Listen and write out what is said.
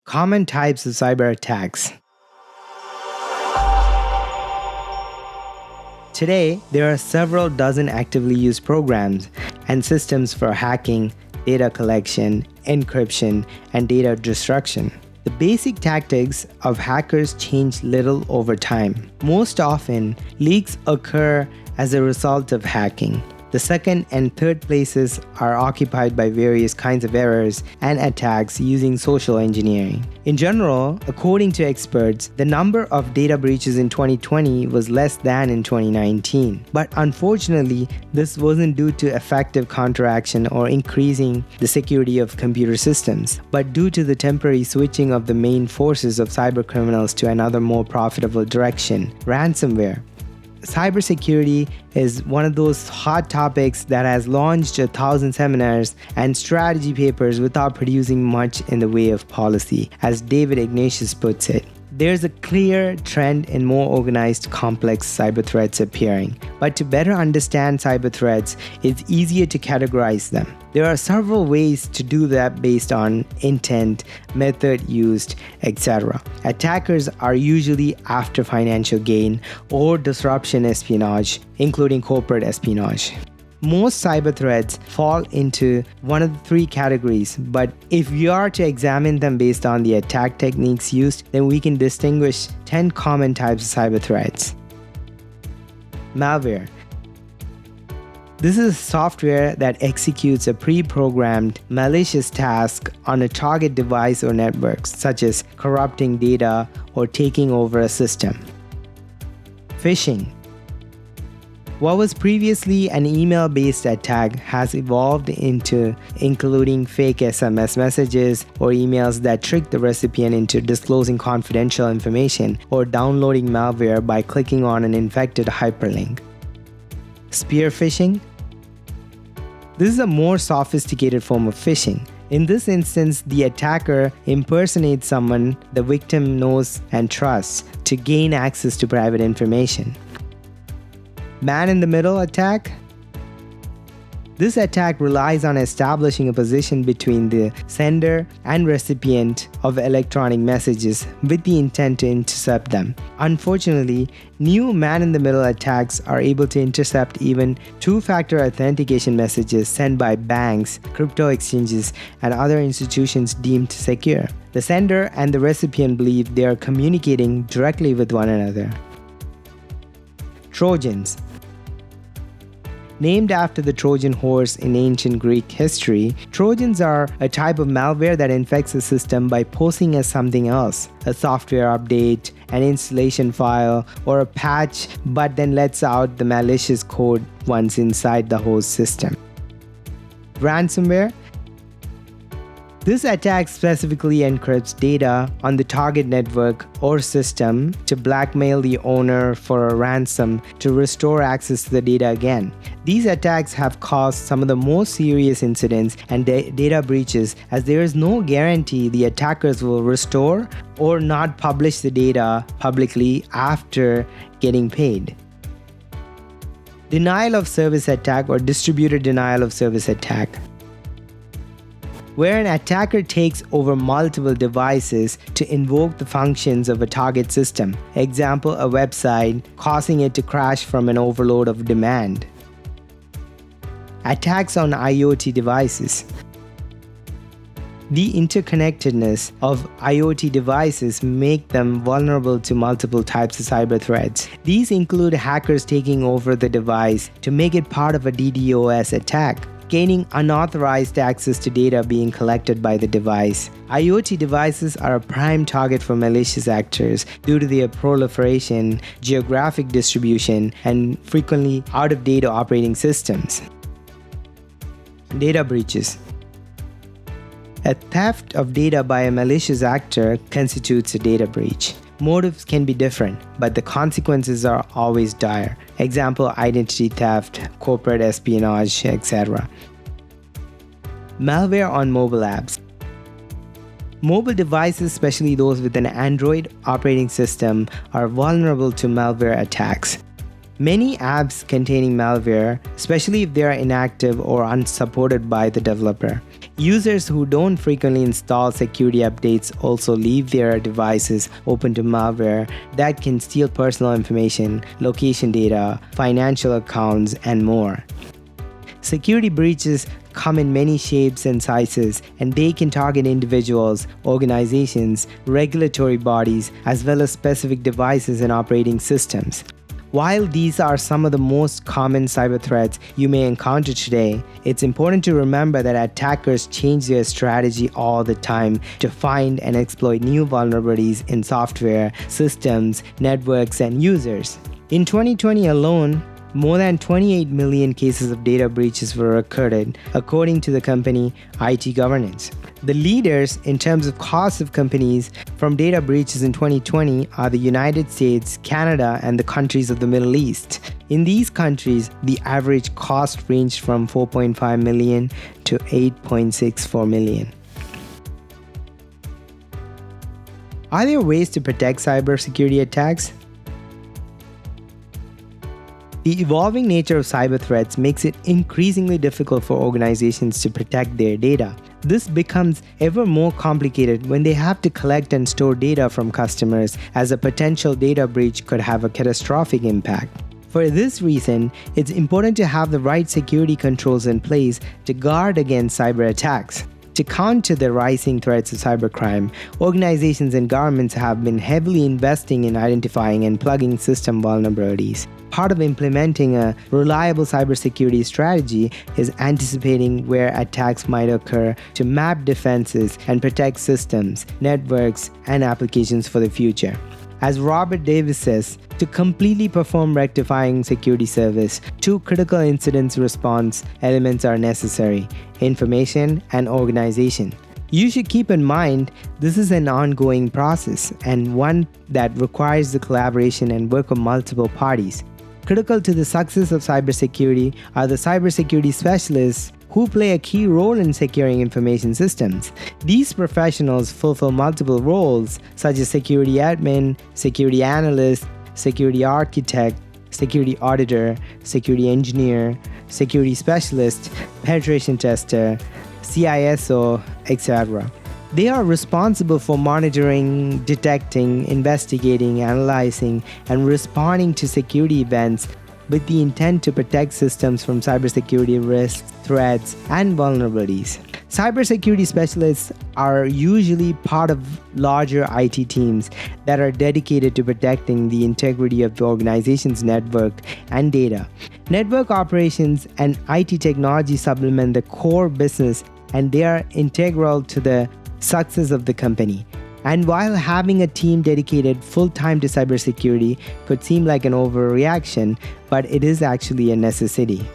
Common types of cyber attacks. Today, there are several dozen actively used programs and systems for hacking, data collection, encryption, and data destruction. The basic tactics of hackers change little over time. Most often, leaks occur as a result of hacking. The second and third places are occupied by various kinds of errors and attacks using social engineering. In general, according to experts, the number of data breaches in 2020 was less than in 2019. But unfortunately, this wasn't due to effective counteraction or increasing the security of computer systems, but due to the temporary switching of the main forces of cybercriminals to another more profitable direction: ransomware. Cybersecurity is one of those hot topics that has launched 1,000 seminars and strategy papers without producing much in the way of policy, as David Ignatius puts it. There's a clear trend in more organized, complex cyber threats appearing, but to better understand cyber threats, it's easier to categorize them. There are several ways to do that based on intent, method used, etc. Attackers are usually after financial gain or disruption espionage, including corporate espionage. Most cyber threats fall into one of the three categories, but if we are to examine them based on the attack techniques used, then we can distinguish 10 common types of cyber threats. Malware. This is software that executes a pre-programmed malicious task on a target device or network, such as corrupting data or taking over a system. Phishing. What was previously an email-based attack has evolved into including fake SMS messages or emails that trick the recipient into disclosing confidential information or downloading malware by clicking on an infected hyperlink. Spear phishing. This is a more sophisticated form of phishing. In this instance, the attacker impersonates someone the victim knows and trusts to gain access to private information. Man-in-the-middle attack. This attack relies on establishing a position between the sender and recipient of electronic messages with the intent to intercept them. Unfortunately, new man-in-the-middle attacks are able to intercept even two-factor authentication messages sent by banks, crypto exchanges, and other institutions deemed secure. The sender and the recipient believe they are communicating directly with one another. Trojans. Named after the Trojan horse in ancient Greek history, Trojans are a type of malware that infects a system by posing as something else, a software update, an installation file, or a patch, but then lets out the malicious code once inside the host system. Ransomware. This attack specifically encrypts data on the target network or system to blackmail the owner for a ransom to restore access to the data again. These attacks have caused some of the most serious incidents and data breaches, as there is no guarantee the attackers will restore or not publish the data publicly after getting paid. Denial of service attack or distributed denial of service attack, where an attacker takes over multiple devices to invoke the functions of a target system, example a website, causing it to crash from an overload of demand. Attacks on IoT devices. The interconnectedness of IoT devices make them vulnerable to multiple types of cyber threats. These include hackers taking over the device to make it part of a DDoS attack, gaining unauthorized access to data being collected by the device. IoT devices are a prime target for malicious actors due to their proliferation, geographic distribution, and frequently out-of-date operating systems. Data breaches. A theft of data by a malicious actor constitutes a data breach. Motives can be different, but the consequences are always dire. Example, identity theft, corporate espionage, etc. Malware on mobile apps. Mobile devices, especially those with an Android operating system, are vulnerable to malware attacks. Many apps containing malware, especially if they are inactive or unsupported by the developer, Users who don't frequently install security updates also leave their devices open to malware that can steal personal information, location data, financial accounts, and more. Security breaches come in many shapes and sizes, and they can target individuals, organizations, regulatory bodies, as well as specific devices and operating systems. While these are some of the most common cyber threats you may encounter today, it's important to remember that attackers change their strategy all the time to find and exploit new vulnerabilities in software, systems, networks, and users. In 2020 alone, more than 28 million cases of data breaches were recorded, according to the company IT Governance. The leaders in terms of cost of companies from data breaches in 2020 are the United States, Canada, and the countries of the Middle East. In these countries, the average cost ranged from $4.5 million to $8.64 million. Are there ways to protect cybersecurity attacks? The evolving nature of cyber threats makes it increasingly difficult for organizations to protect their data. This becomes ever more complicated when they have to collect and store data from customers, as a potential data breach could have a catastrophic impact. For this reason, it's important to have the right security controls in place to guard against cyber attacks. To counter the rising threats of cybercrime, organizations and governments have been heavily investing in identifying and plugging system vulnerabilities. Part of implementing a reliable cybersecurity strategy is anticipating where attacks might occur to map defenses and protect systems, networks, and applications for the future. As Robert Davis says, to completely perform rectifying security service, two critical incident response elements are necessary: information and organization. You should keep in mind this is an ongoing process and one that requires the collaboration and work of multiple parties. Critical to the success of cybersecurity are the cybersecurity specialists who play a key role in securing information systems. These professionals fulfill multiple roles such as security admin, security analyst, security architect, security auditor, security engineer, security specialist, penetration tester, CISO, etc. They are responsible for monitoring, detecting, investigating, analyzing, and responding to security events with the intent to protect systems from cybersecurity risks, threats, and vulnerabilities. Cybersecurity specialists are usually part of larger IT teams that are dedicated to protecting the integrity of the organization's network and data. Network operations and IT technology supplement the core business, and they are integral to the success of the company. And while having a team dedicated full-time to cybersecurity could seem like an overreaction, but it is actually a necessity.